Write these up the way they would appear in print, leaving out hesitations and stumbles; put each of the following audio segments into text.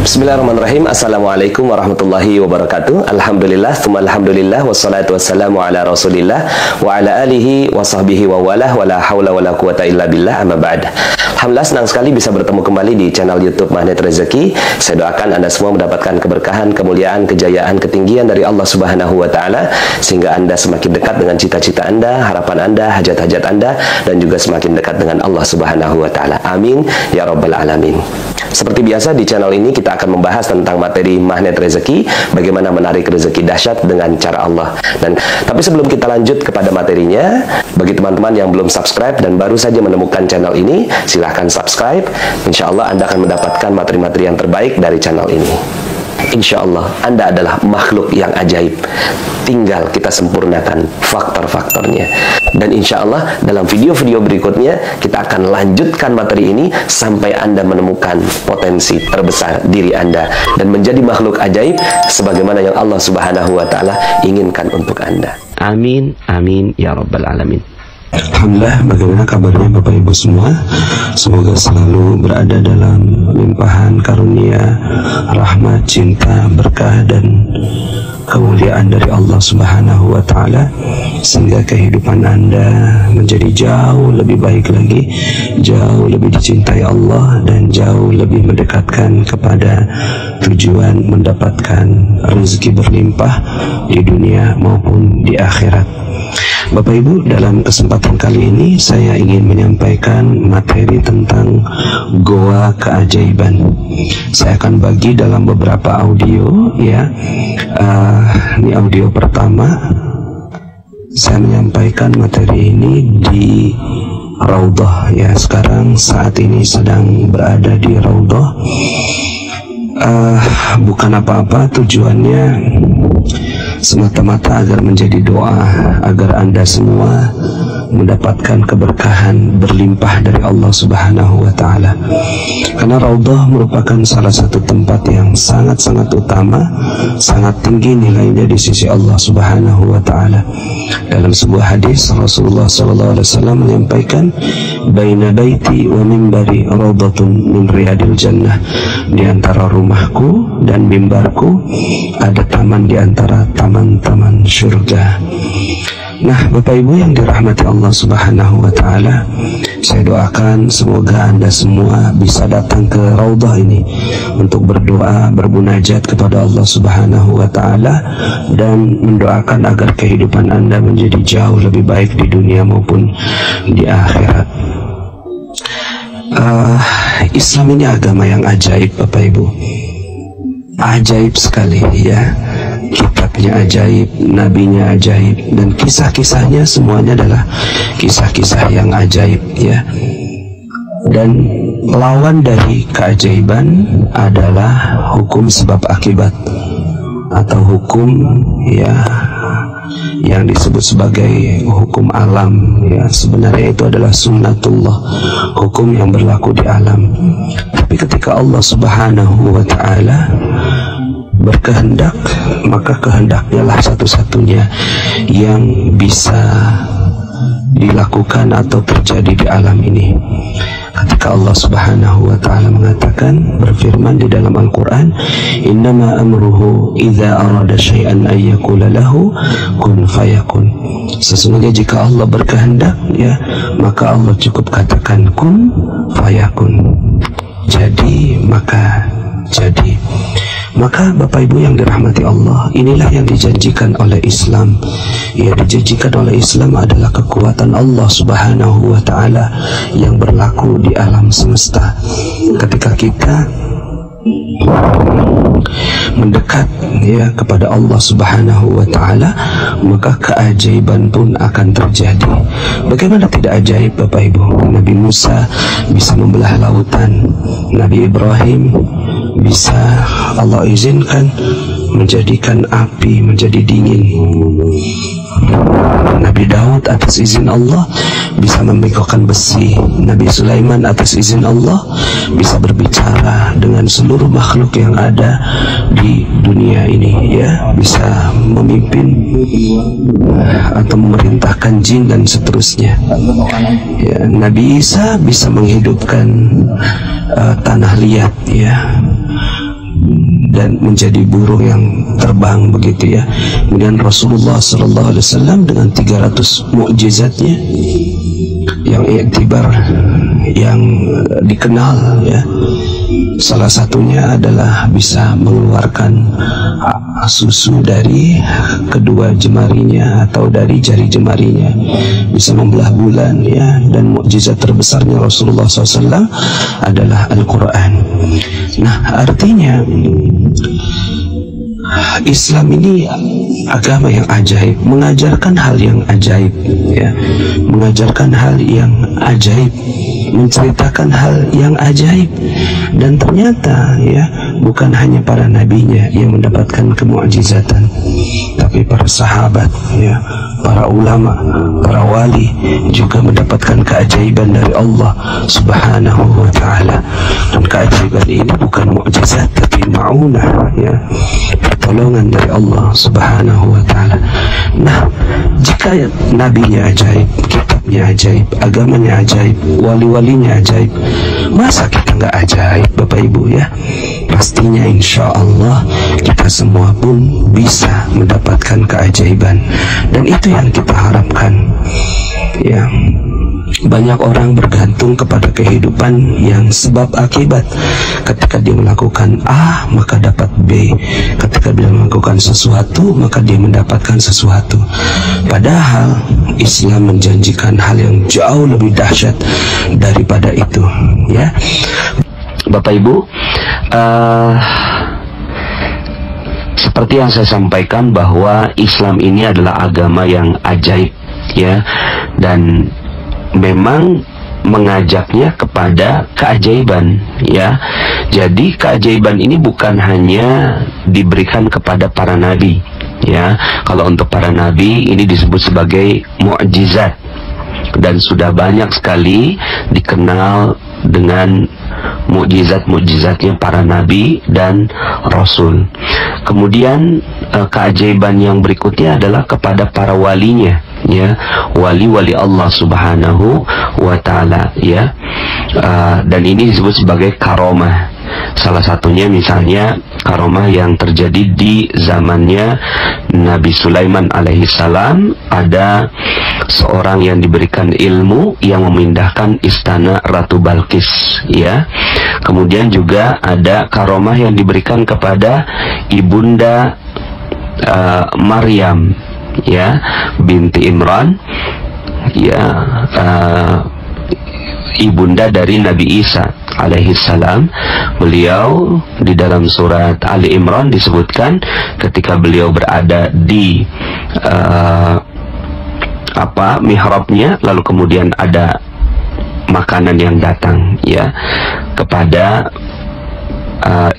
Bismillahirrahmanirrahim. Assalamualaikum warahmatullahi wabarakatuh. Alhamdulillah, tsumma alhamdulillah, wassalatu wassalamu ala rasulillah wa ala alihi wa sahbihi wa walah, wa la hawla wa la quwata illa billah, amma ba'd. Alhamdulillah, senang sekali bisa bertemu kembali di channel YouTube Magnet Rezeki. Saya doakan Anda semua mendapatkan keberkahan, kemuliaan, kejayaan, ketinggian dari Allah Subhanahu wa Ta'ala, sehingga Anda semakin dekat dengan cita-cita Anda, harapan Anda, hajat-hajat Anda, dan juga semakin dekat dengan Allah Subhanahu wa Ta'ala. Amin ya rabbal alamin. Seperti biasa di channel ini kita akan membahas tentang materi magnet rezeki, bagaimana menarik rezeki dahsyat dengan cara Allah. Tapi sebelum kita lanjut kepada materinya, bagi teman-teman yang belum subscribe dan baru saja menemukan channel ini, silahkan subscribe. Insya Allah Anda akan mendapatkan materi-materi yang terbaik dari channel ini. Insya Allah Anda adalah makhluk yang ajaib, tinggal kita sempurnakan faktor-faktornya. Dan insya Allah dalam video-video berikutnya kita akan lanjutkan materi ini sampai Anda menemukan potensi terbesar diri Anda dan menjadi makhluk ajaib sebagaimana yang Allah Subhanahu wa Ta'ala inginkan untuk Anda. Amin, amin ya rabbal alamin. Alhamdulillah, bagaimana kabarnya Bapak Ibu semua? Semoga selalu berada dalam limpahan karunia, rahmat, cinta, berkah, dan kemuliaan dari Allah Subhanahu wa Ta'ala, sehingga kehidupan Anda menjadi jauh lebih baik lagi, jauh lebih dicintai Allah, dan jauh lebih mendekatkan kepada tujuan mendapatkan rezeki berlimpah di dunia maupun di akhirat. Bapak Ibu, dalam kesempatan kali ini saya ingin menyampaikan materi tentang goa keajaiban. Saya akan bagi dalam beberapa audio, ya. Ini audio pertama. Saya menyampaikan materi ini di Raudhah, ya. Sekarang saat ini sedang berada di Raudhah. Bukan apa-apa, tujuannya semata-mata agar menjadi doa, agar Anda semua mendapatkan keberkahan berlimpah dari Allah Subhanahu wa Ta'ala. Karena Raudhah merupakan salah satu tempat yang sangat-sangat utama, sangat tinggi nilainya di sisi Allah Subhanahu wa Ta'ala. Dalam sebuah hadis Rasulullah SAW menyampaikan, baina baiti wa mimbari raudhatun min riyadil jannah. Di antara rumahku dan mimbarku ada taman di antara taman-taman surga. Nah, Bapak Ibu yang dirahmati Allah Subhanahu wa Ta'ala, saya doakan semoga Anda semua bisa datang ke Raudhah ini untuk berdoa, bermunajat kepada Allah Subhanahu wa Ta'ala, dan mendoakan agar kehidupan Anda menjadi jauh lebih baik di dunia maupun di akhirat. Islam ini agama yang ajaib, Bapak Ibu. Ajaib sekali, ya. Kitabnya ajaib, nabinya ajaib, dan kisah-kisahnya semuanya adalah kisah-kisah yang ajaib, ya. Dan lawan dari keajaiban adalah hukum sebab akibat, atau hukum, ya, yang disebut sebagai hukum alam, ya. Sebenarnya itu adalah sunnatullah, hukum yang berlaku di alam. Tapi ketika Allah Subhanahu wa Ta'ala berkehendak, maka kehendaknya lah satu-satunya yang bisa dilakukan atau terjadi di alam ini. Ketika Allah Subhanahu wa Ta'ala mengatakan, berfirman di dalam Al-Quran, innama amruhu idza arada syai'an ay yaqula lahu kun fayakun. Sesungguhnya jika Allah berkehendak, ya, maka Allah cukup katakan kun fayakun, jadi maka jadi. Maka Bapak Ibu yang dirahmati Allah, inilah yang dijanjikan oleh Islam. Ya, dijanjikan oleh Islam adalah kekuatan Allah Subhanahu wa Ta'ala yang berlaku di alam semesta. Ketika kita mendekat, ya, kepada Allah Subhanahu wa Ta'ala, maka keajaiban pun akan terjadi. Bagaimana tidak ajaib, Bapak Ibu? Nabi Musa bisa membelah lautan, Nabi Ibrahim bisa Allah izinkan menjadikan api menjadi dingin, Nabi Daud atas izin Allah bisa membengkokkan besi. Nabi Sulaiman atas izin Allah bisa berbicara dengan seluruh makhluk yang ada di dunia ini, ya, bisa memimpin atau memerintahkan jin dan seterusnya, ya. Nabi Isa bisa menghidupkan tanah liat, ya, dan menjadi burung yang terbang, begitu, ya. Kemudian Rasulullah SAW dengan 300 mukjizatnya yang iktibar, yang dikenal, ya, salah satunya adalah bisa mengeluarkan susu dari kedua jemarinya atau dari jari jemarinya, bisa membelah bulan, ya. Dan mukjizat terbesarnya Rasulullah SAW adalah Al-Quran. Nah, artinya Islam ini agama yang ajaib, mengajarkan hal yang ajaib, ya, mengajarkan hal yang ajaib, menceritakan hal yang ajaib. Dan ternyata, ya, bukan hanya para nabinya yang mendapatkan kemukjizatan, tapi para sahabat, ya, para ulama, para wali juga mendapatkan keajaiban dari Allah Subhanahu wa ta'ala. Dan keajaiban ini bukan mukjizat tapi ma'unah, ya, pertolongan dari Allah Subhanahu wa ta'ala. Nah, jika nabinya ajaib, kitabnya ajaib, agamanya ajaib, wali-walinya ajaib, masa kita nggak ajaib, Bapak Ibu, ya? Pastinya insya Allah kita semua pun bisa mendapatkan keajaiban, dan itu yang kita harapkan, ya. Banyak orang bergantung kepada kehidupan yang sebab akibat. Ketika dia melakukan A, maka dapat B. Ketika dia melakukan sesuatu, maka dia mendapatkan sesuatu. Padahal Islam menjanjikan hal yang jauh lebih dahsyat daripada itu, ya. Bapak Ibu, seperti yang saya sampaikan bahwa Islam ini adalah agama yang ajaib, ya, dan memang mengajaknya kepada keajaiban, ya. Jadi keajaiban ini bukan hanya diberikan kepada para nabi, ya. Kalau untuk para nabi ini disebut sebagai mukjizat, dan sudah banyak sekali dikenal dengan mukjizat-mukjizatnya para nabi dan rasul. Kemudian keajaiban yang berikutnya adalah kepada para walinya, ya, wali-wali Allah Subhanahu wa ta'ala, ya. Dan ini disebut sebagai karomah. Salah satunya misalnya karomah yang terjadi di zamannya Nabi Sulaiman alaihissalam. Ada seorang yang diberikan ilmu yang memindahkan istana Ratu Balkis, ya. Kemudian juga ada karomah yang diberikan kepada ibunda Maryam, ya, binti Imran, ya, ibunda dari Nabi Isa alaihissalam. Beliau di dalam surat Ali Imran disebutkan ketika beliau berada di mihrabnya, lalu kemudian ada makanan yang datang, ya, kepada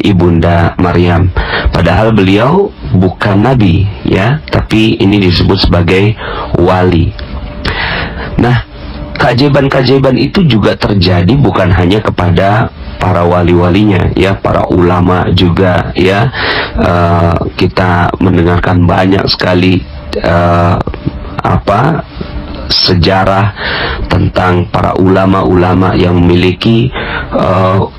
ibunda Maryam. Padahal beliau bukan nabi, ya, tapi ini disebut sebagai wali. Nah, keajaiban-keajaiban itu juga terjadi bukan hanya kepada para wali-walinya, ya, para ulama juga, ya. Kita mendengarkan banyak sekali sejarah tentang para ulama-ulama yang memiliki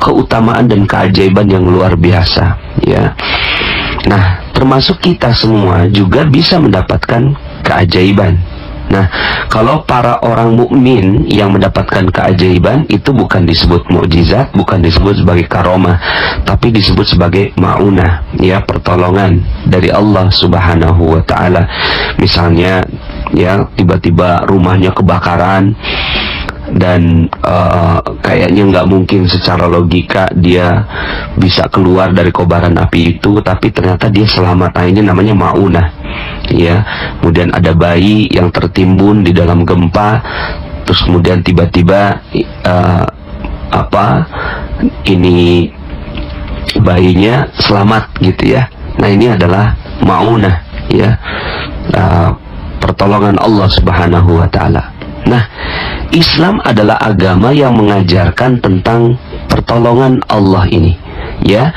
keutamaan dan keajaiban yang luar biasa, ya. Nah, termasuk kita semua juga bisa mendapatkan keajaiban. Nah, kalau para orang mukmin yang mendapatkan keajaiban itu bukan disebut mukjizat, bukan disebut sebagai karomah, tapi disebut sebagai maunah, ya, pertolongan dari Allah Subhanahu wa ta'ala. Misalnya, ya, tiba-tiba rumahnya kebakaran dan kayaknya nggak mungkin secara logika dia bisa keluar dari kobaran api itu, tapi ternyata dia selamat. Nah, ini namanya maunah, ya. Kemudian ada bayi yang tertimbun di dalam gempa, terus kemudian tiba-tiba ini bayinya selamat, gitu, ya. Nah, ini adalah maunah, ya, pertolongan Allah Subhanahu wa Ta'ala. Nah, Islam adalah agama yang mengajarkan tentang pertolongan Allah ini, ya.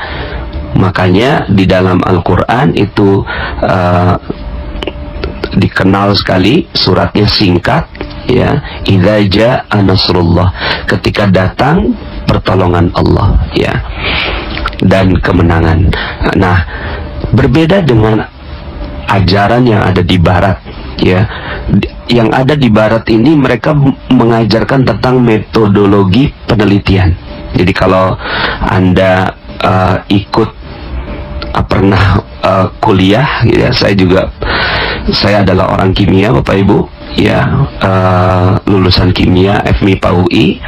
Makanya di dalam Al-Quran itu dikenal sekali, suratnya singkat, ya, idza jaa nasrullah, ketika datang pertolongan Allah, ya, dan kemenangan. Nah, berbeda dengan ajaran yang ada di barat, ya. Yang ada di barat ini mereka mengajarkan tentang metodologi penelitian. Jadi kalau Anda pernah kuliah, ya, saya adalah orang kimia, Bapak Ibu, ya, lulusan kimia FMIPA UI.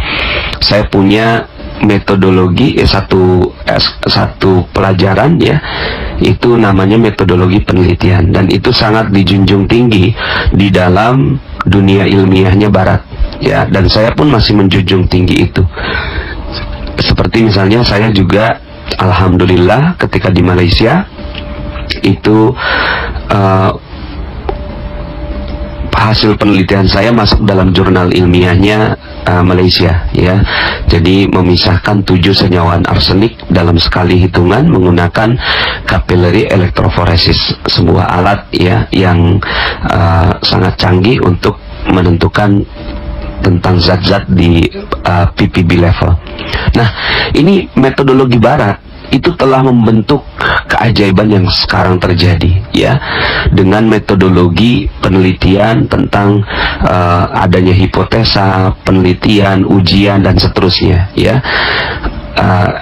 Saya punya metodologi satu pelajaran, ya, itu namanya metodologi penelitian, dan itu sangat dijunjung tinggi di dalam dunia ilmiahnya barat, ya, dan saya pun masih menjunjung tinggi itu. Seperti misalnya saya juga alhamdulillah ketika di Malaysia itu hasil penelitian saya masuk dalam jurnal ilmiahnya Malaysia, ya. Jadi memisahkan 7 senyawaan arsenik dalam sekali hitungan menggunakan capillary electrophoresis, sebuah alat, ya, yang sangat canggih untuk menentukan tentang zat-zat di ppb level. Nah, ini metodologi barat itu telah membentuk keajaiban yang sekarang terjadi, ya, dengan metodologi penelitian tentang adanya hipotesa, penelitian, ujian, dan seterusnya, ya,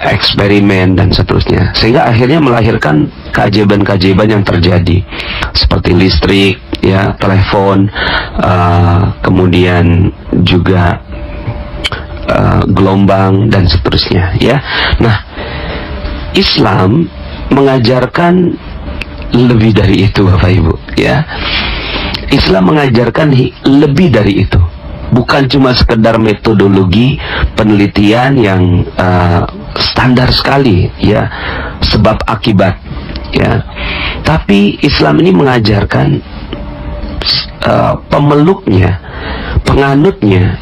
eksperimen dan seterusnya, sehingga akhirnya melahirkan keajaiban-keajaiban yang terjadi seperti listrik, ya, telepon, kemudian juga gelombang dan seterusnya, ya. Nah, Islam mengajarkan lebih dari itu, Bapak Ibu, ya. Islam mengajarkan lebih dari itu, bukan cuma sekedar metodologi penelitian yang standar sekali, ya, sebab akibat, ya. Tapi Islam ini mengajarkan pemeluknya, penganutnya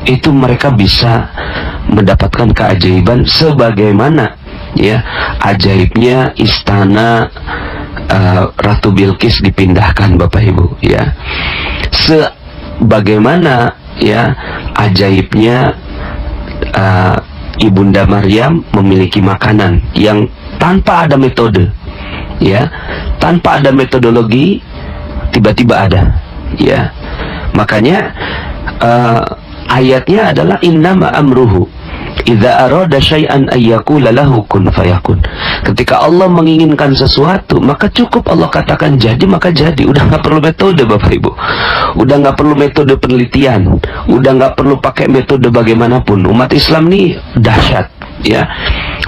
itu mereka bisa mendapatkan keajaiban sebagaimana, ya, ajaibnya istana Ratu Bilqis dipindahkan, Bapak Ibu, ya. Sebagaimana, ya, ajaibnya Ibunda Maryam memiliki makanan yang tanpa ada metode, ya, tanpa ada metodologi, tiba-tiba ada, ya. Makanya ayatnya adalah innama amruhu idza arada syai'an ayyaqula lahu kun fayakun. Ketika Allah menginginkan sesuatu, maka cukup Allah katakan jadi, maka jadi. Udah nggak perlu metode, Bapak Ibu. Udah nggak perlu metode penelitian. Udah nggak perlu pakai metode bagaimanapun. Umat Islam nih dahsyat, ya,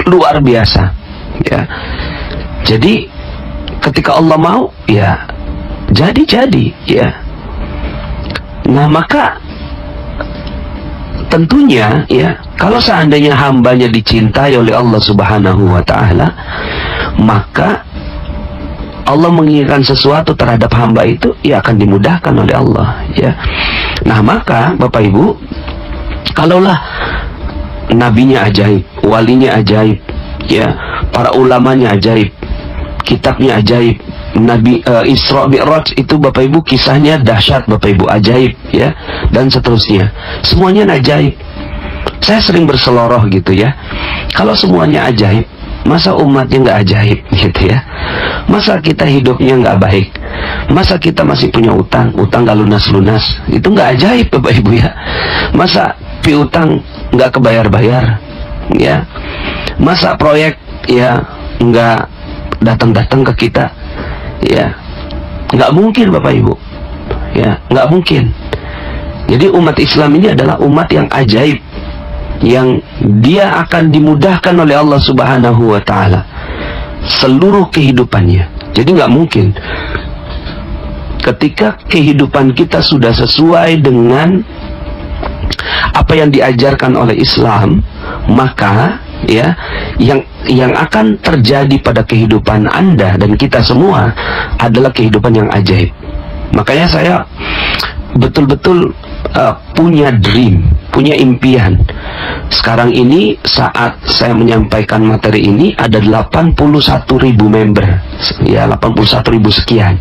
luar biasa, ya. Jadi ketika Allah mau, ya, jadi, ya. Nah, maka tentunya, ya, kalau seandainya hambanya dicintai oleh Allah Subhanahu wa Ta'ala, maka Allah menginginkan sesuatu terhadap hamba itu, ya, akan dimudahkan oleh Allah, ya. Nah, maka Bapak Ibu, kalaulah nabinya ajaib, walinya ajaib, ya, para ulamanya ajaib, kitabnya ajaib, Nabi Isra Mi'raj itu, Bapak Ibu, kisahnya dahsyat, Bapak Ibu, ajaib, ya, dan seterusnya, semuanya ajaib. Saya sering berseloroh gitu, ya, kalau semuanya ajaib, masa umatnya nggak ajaib, gitu, ya. Masa kita hidupnya nggak baik, masa kita masih punya utang nggak lunas-lunas, itu nggak ajaib, Bapak Ibu, ya. Masa piutang nggak kebayar-bayar, ya. Masa proyek, ya, nggak datang-datang ke kita, ya, nggak mungkin, Bapak Ibu, ya, nggak mungkin. Jadi umat Islam ini adalah umat yang ajaib, yang dia akan dimudahkan oleh Allah Subhanahu wa Ta'ala seluruh kehidupannya. Jadi nggak mungkin ketika kehidupan kita sudah sesuai dengan apa yang diajarkan oleh Islam, maka, ya, yang akan terjadi pada kehidupan Anda dan kita semua adalah kehidupan yang ajaib. Makanya saya betul-betul punya dream, punya impian. Sekarang ini saat saya menyampaikan materi ini ada 81.000 member, ya 81.000 sekian.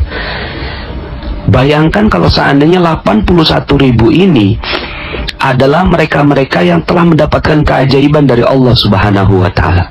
Bayangkan kalau seandainya 81.000 ini adalah mereka-mereka yang telah mendapatkan keajaiban dari Allah Subhanahu wa Ta'ala.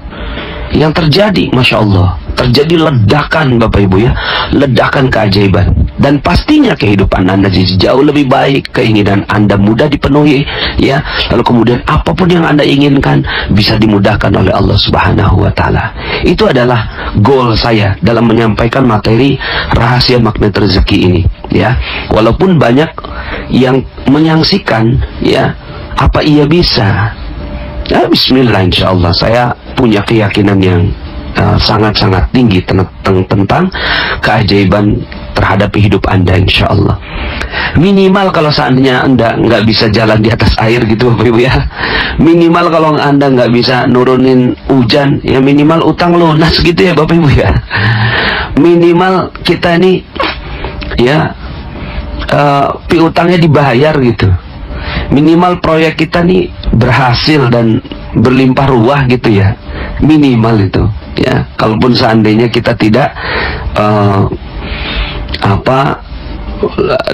Yang terjadi, Masya Allah, terjadi ledakan Bapak Ibu ya, ledakan keajaiban. Dan pastinya kehidupan Anda jauh lebih baik, keinginan Anda mudah dipenuhi ya. Lalu kemudian apapun yang Anda inginkan bisa dimudahkan oleh Allah Subhanahu wa Ta'ala. Itu adalah goal saya dalam menyampaikan materi rahasia magnet rezeki ini ya. Walaupun banyak yang menyaksikan ya, apa iya bisa? Ya, bismillah, insya Allah saya punya keyakinan yang sangat-sangat tinggi tentang keajaiban terhadap hidup Anda, insya Allah. Minimal kalau seandainya Anda nggak bisa jalan di atas air gitu Bapak Ibu ya, minimal kalau Anda nggak bisa nurunin hujan, ya minimal utang lunas gitu ya Bapak Ibu ya. Minimal kita ini ya piutangnya dibayar gitu. Minimal proyek kita nih berhasil dan berlimpah ruah gitu ya, minimal itu ya. Kalaupun seandainya kita tidak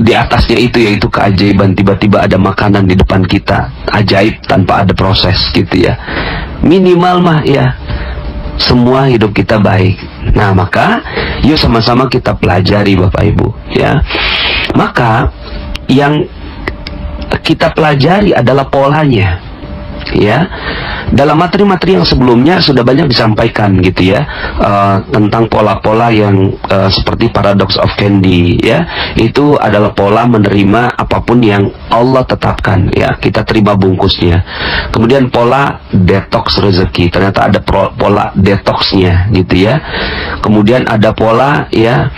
di atasnya itu, yaitu keajaiban, tiba-tiba ada makanan di depan kita, ajaib tanpa ada proses gitu ya, minimal mah ya semua hidup kita baik. Nah maka yuk sama-sama kita pelajari Bapak Ibu ya. Maka yang kita pelajari adalah polanya ya. Dalam materi-materi yang sebelumnya sudah banyak disampaikan gitu ya, tentang pola-pola yang seperti paradox of candy ya. Itu adalah pola menerima apapun yang Allah tetapkan ya, kita terima bungkusnya. Kemudian pola detox rezeki, ternyata ada pola detoxnya gitu ya. Kemudian ada pola ya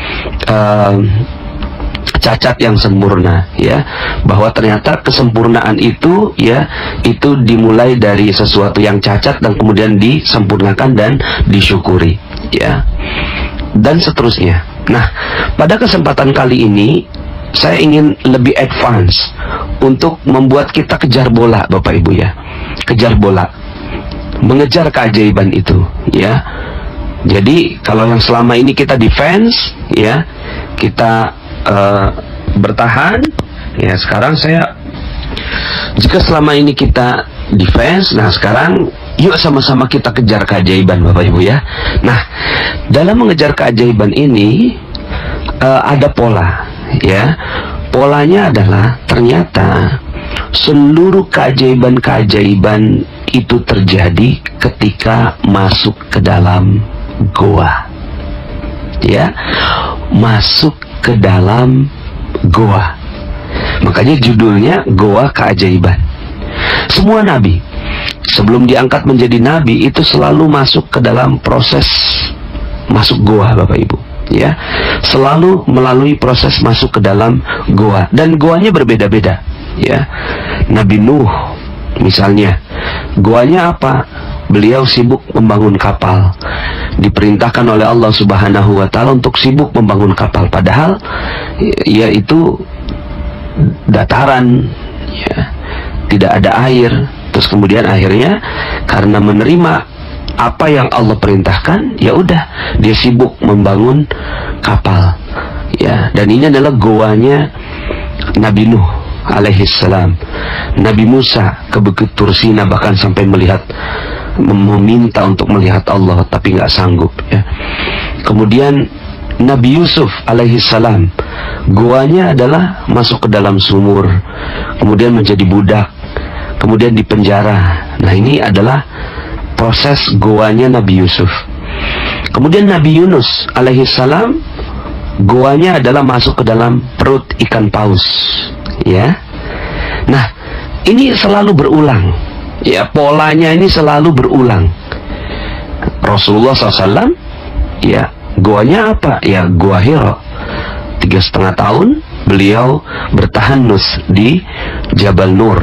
cacat yang sempurna ya, bahwa ternyata kesempurnaan itu ya, itu dimulai dari sesuatu yang cacat dan kemudian disempurnakan dan disyukuri ya, dan seterusnya. Nah pada kesempatan kali ini saya ingin lebih advance untuk membuat kita kejar bola Bapak Ibu ya, kejar bola, mengejar keajaiban itu ya. Jadi kalau yang selama ini kita defense ya, kita bertahan ya, sekarang jika selama ini kita defense, nah sekarang yuk sama-sama kita kejar keajaiban Bapak Ibu ya. Nah dalam mengejar keajaiban ini ada pola ya. Polanya adalah ternyata seluruh keajaiban-keajaiban itu terjadi ketika masuk ke dalam goa ya, masuk ke dalam goa. Makanya judulnya Goa Keajaiban. Semua nabi sebelum diangkat menjadi nabi itu selalu masuk ke dalam proses masuk goa Bapak Ibu ya, selalu melalui proses masuk ke dalam goa, dan goanya berbeda-beda ya. Nabi Nuh misalnya, goanya apa? Beliau sibuk membangun kapal, diperintahkan oleh Allah Subhanahu wa Ta'ala untuk sibuk membangun kapal, padahal ya itu dataran ya, tidak ada air. Terus kemudian akhirnya karena menerima apa yang Allah perintahkan, ya udah dia sibuk membangun kapal ya. Dan ini adalah goanya Nabi Nuh alaihissalam. Nabi Musa ke Bukit Tursina bahkan sampai meminta untuk melihat Allah tapi nggak sanggup ya. Kemudian Nabi Yusuf alaihissalam, goanya adalah masuk ke dalam sumur, kemudian menjadi budak, kemudian dipenjara. Nah ini adalah proses goanya Nabi Yusuf. Kemudian Nabi Yunus alaihissalam, goanya adalah masuk ke dalam perut ikan paus ya. Nah ini selalu berulang ya, polanya ini selalu berulang. Rasulullah SAW ya, goanya apa? Ya Gua Hira. 3,5 tahun beliau bertahanus di Jabal Nur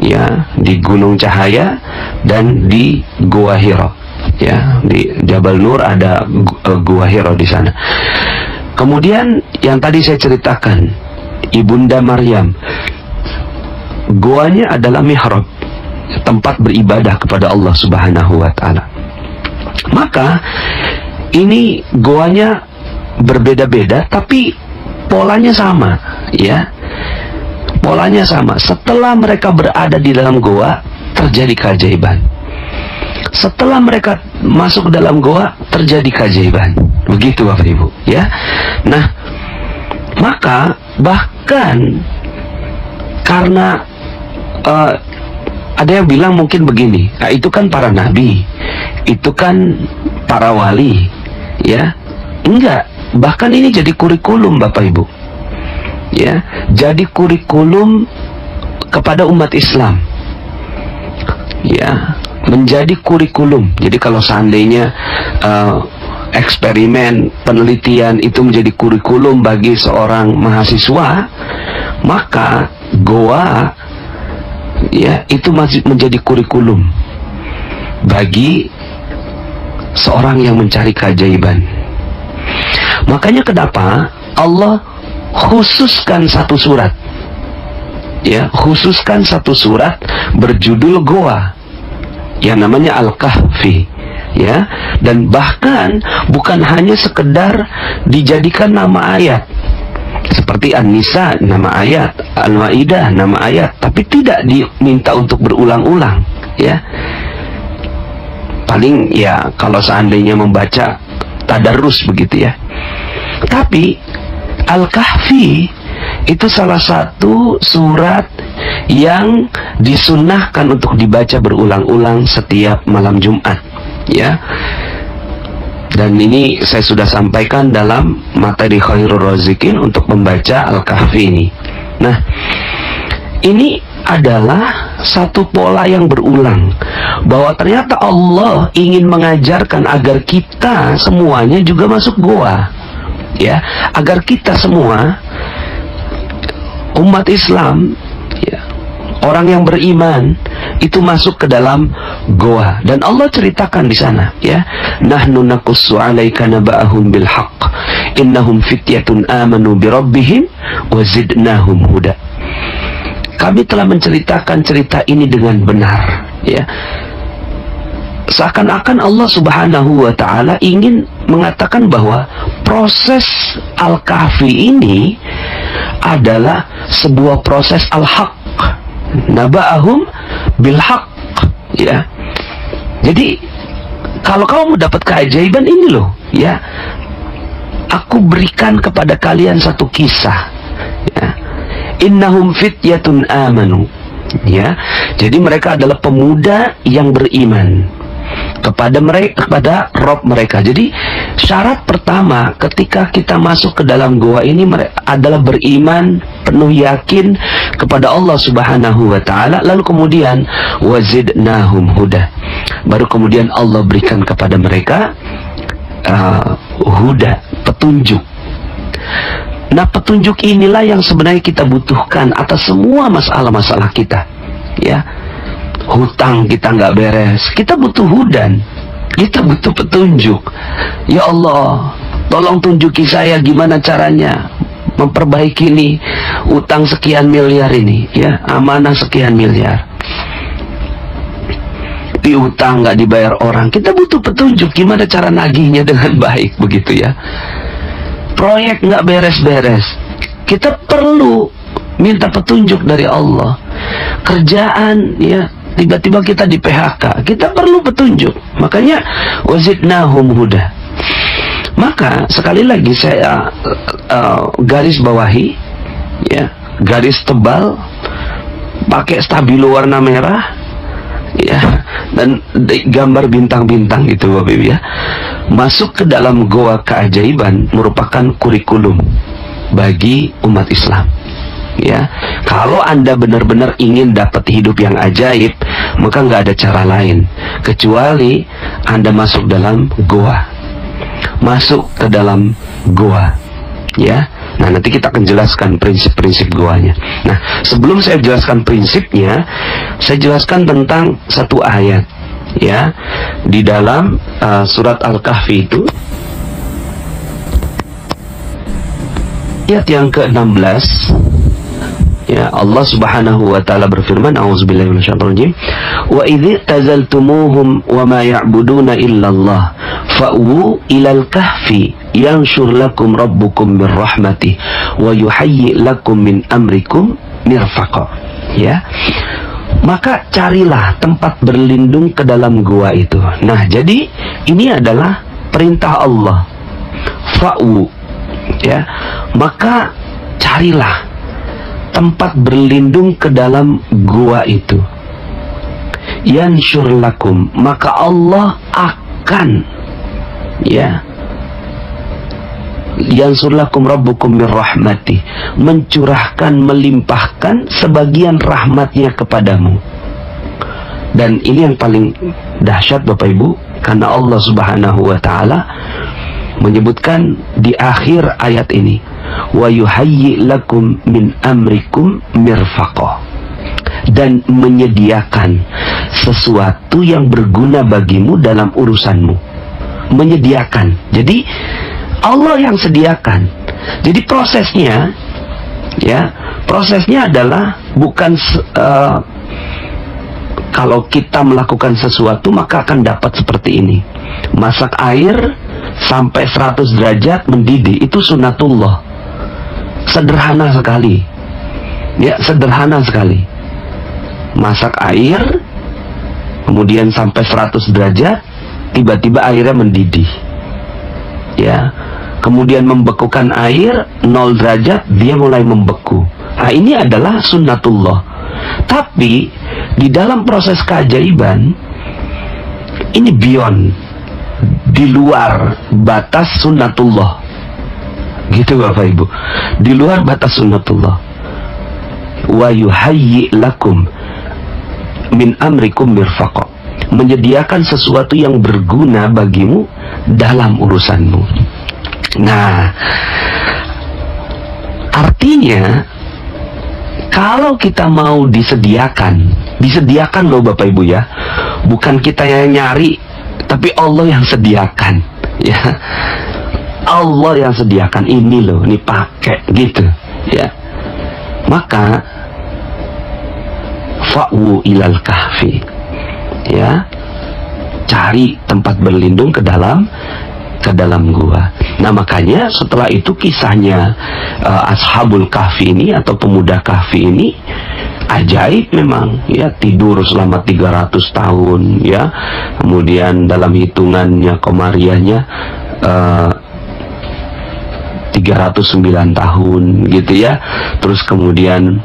ya, di Gunung Cahaya dan di Gua Hira ya. Di Jabal Nur ada Gua Hira di sana. Kemudian yang tadi saya ceritakan, Ibunda Maryam, goanya adalah mihrab, tempat beribadah kepada Allah Subhanahu wa Ta'ala. Maka ini goanya berbeda-beda, tapi polanya sama, ya. Polanya sama. Setelah mereka berada di dalam goa, terjadi keajaiban. Setelah mereka masuk ke dalam goa, terjadi keajaiban. Begitu Bapak Ibu, ya. Nah, maka bahkan karena ada yang bilang mungkin begini, nah, itu kan para nabi, itu kan para wali, ya. Enggak, bahkan ini jadi kurikulum Bapak Ibu, ya. Jadi kurikulum kepada umat Islam, ya. Menjadi kurikulum. Jadi kalau seandainya eksperimen, penelitian itu menjadi kurikulum bagi seorang mahasiswa, maka goa, ya, itu masih menjadi kurikulum bagi seorang yang mencari keajaiban. Makanya kenapa Allah khususkan satu surat, ya, khususkan satu surat berjudul goa yang namanya Al-Kahfi, ya. Dan bahkan bukan hanya sekedar dijadikan nama ayat seperti An-Nisa nama ayat, Al-Maidah nama ayat, tapi tidak diminta untuk berulang-ulang, ya. Paling ya kalau seandainya membaca tadarus begitu, ya. Tapi Al-Kahfi itu salah satu surat yang disunnahkan untuk dibaca berulang-ulang setiap malam Jumat, ya. Dan ini saya sudah sampaikan dalam materi Khairul Razikin untuk membaca Al-Kahfi ini. Nah, ini adalah satu pola yang berulang, bahwa ternyata Allah ingin mengajarkan agar kita semuanya juga masuk goa, ya, agar kita semua umat Islam, ya, orang yang beriman itu masuk ke dalam goa. Dan Allah ceritakan di sana, ya, nahnu naqussu 'alaika naba'ahum bil haqq innahum fityatun amanu bi rabbihim wa zidnahum huda. Kami telah menceritakan cerita ini dengan benar, ya. Seakan-akan Allah Subhanahu wa Ta'ala ingin mengatakan bahwa proses Al-Kahfi ini adalah sebuah proses al-haq, naba'ahum bil haq, ya. Jadi kalau kamu mau dapat keajaiban ini loh, ya, aku berikan kepada kalian satu kisah, ya. Innahum fityatun amanu, ya. Jadi mereka adalah pemuda yang beriman kepada mereka, kepada Rob mereka. Jadi syarat pertama ketika kita masuk ke dalam goa ini adalah beriman, penuh yakin kepada Allah Subhanahu wa Ta'ala. Lalu kemudian wazidnahum huda, baru kemudian Allah berikan kepada mereka huda, petunjuk. Nah, petunjuk inilah yang sebenarnya kita butuhkan atas semua masalah-masalah kita, ya. Hutang kita nggak beres, kita butuh hudan, kita butuh petunjuk. Ya Allah, tolong tunjuki saya gimana caranya memperbaiki ini utang sekian miliar ini, ya, amanah sekian miliar, piutang nggak dibayar orang. Kita butuh petunjuk gimana cara nagihnya dengan baik, begitu, ya. Proyek nggak beres-beres, kita perlu minta petunjuk dari Allah. Kerjaan, ya, tiba-tiba kita di PHK, kita perlu petunjuk. Makanya wazidnahum huda. Maka sekali lagi saya garis bawahi, ya, garis tebal, pakai stabilo warna merah, ya, dan gambar bintang-bintang gitu Bapak Ibu, ya. Masuk ke dalam goa keajaiban merupakan kurikulum bagi umat Islam, ya. Kalau Anda benar-benar ingin dapat hidup yang ajaib, maka nggak ada cara lain kecuali Anda masuk dalam goa, masuk ke dalam goa, ya. Nah, nanti kita akan jelaskan prinsip-prinsip goanya. Nah, sebelum saya jelaskan prinsipnya, saya jelaskan tentang satu ayat, ya, di dalam surat Al-Kahfi itu. Ayat yang ke-16, ya, Allah Subhanahu wa taala berfirman, a'udzubillahi minasyaitonir rajim, wa idz tazaltumuhum wa ma ya'buduna illallah fa'u ilal kahfi yanshur lakum rabbukum min rahmatih wa yuhayyi lakum min amrikum mirfaqa. Ya, maka carilah tempat berlindung ke dalam gua itu. Nah, jadi ini adalah perintah Allah. Fa'u, ya, maka carilah tempat berlindung ke dalam gua itu. Yanshur lakum, maka Allah akan, ya, yansur lakum rabbukum min rahmatih, mencurahkan, melimpahkan sebagian rahmatnya kepadamu. Dan ini yang paling dahsyat Bapak Ibu, karena Allah Subhanahu wa taala menyebutkan di akhir ayat ini, wa yuhayyi lakum min amrikum mirfaqa, dan menyediakan sesuatu yang berguna bagimu dalam urusanmu. Menyediakan, jadi Allah yang sediakan. Jadi prosesnya, ya, prosesnya adalah bukan kalau kita melakukan sesuatu maka akan dapat seperti ini. Masak air sampai 100 derajat mendidih, itu sunnatullah. Sederhana sekali, ya, sederhana sekali. Masak air kemudian sampai 100 derajat, tiba-tiba airnya mendidih, ya. Kemudian membekukan air 0 derajat, dia mulai membeku. Nah, ini adalah sunnatullah. Tapi di dalam proses keajaiban ini beyond, di luar batas sunnatullah, gitu Bapak Ibu, di luar batas sunnatullah. Wa yuhayyi lakum min amrikum mirfaqa, menyediakan sesuatu yang berguna bagimu dalam urusanmu. Nah, artinya kalau kita mau disediakan loh Bapak Ibu, ya, bukan kita yang nyari, tapi Allah yang sediakan, ya. Allah yang sediakan, ini loh, ini pakai, gitu, ya. Maka fa'u ilal kahfi, ya, cari tempat berlindung ke dalam gua. Nah, makanya setelah itu kisahnya Ashabul Kahfi ini atau pemuda Kahfi ini ajaib memang, ya, tidur selama 300 tahun, ya. Kemudian dalam hitungannya komariahnya 309 tahun, gitu, ya. Terus kemudian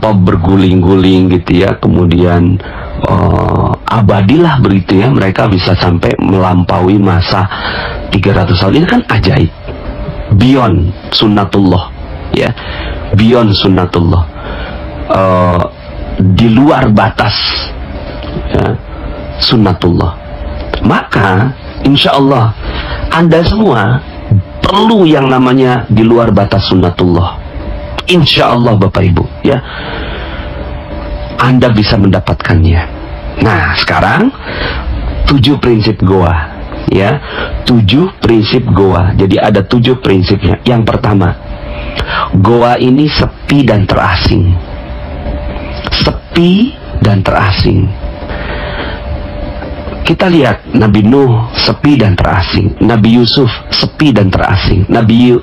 berguling-guling, gitu, ya. Kemudian abadilah begitu, ya, mereka bisa sampai melampaui masa 300 tahun. Ini kan ajaib, beyond sunnatullah, ya, beyond sunnatullah, di luar batas, ya, sunnatullah. Maka insya Allah Anda semua perlu yang namanya di luar batas sunnatullah. Insya Allah Bapak Ibu, ya, Anda bisa mendapatkannya. Nah, sekarang 7 prinsip goa, ya, 7 prinsip goa. Jadi ada 7 prinsipnya. Yang pertama, goa ini sepi dan terasing. Sepi dan terasing. Kita lihat Nabi Nuh sepi dan terasing, Nabi Yusuf sepi dan terasing, Nabi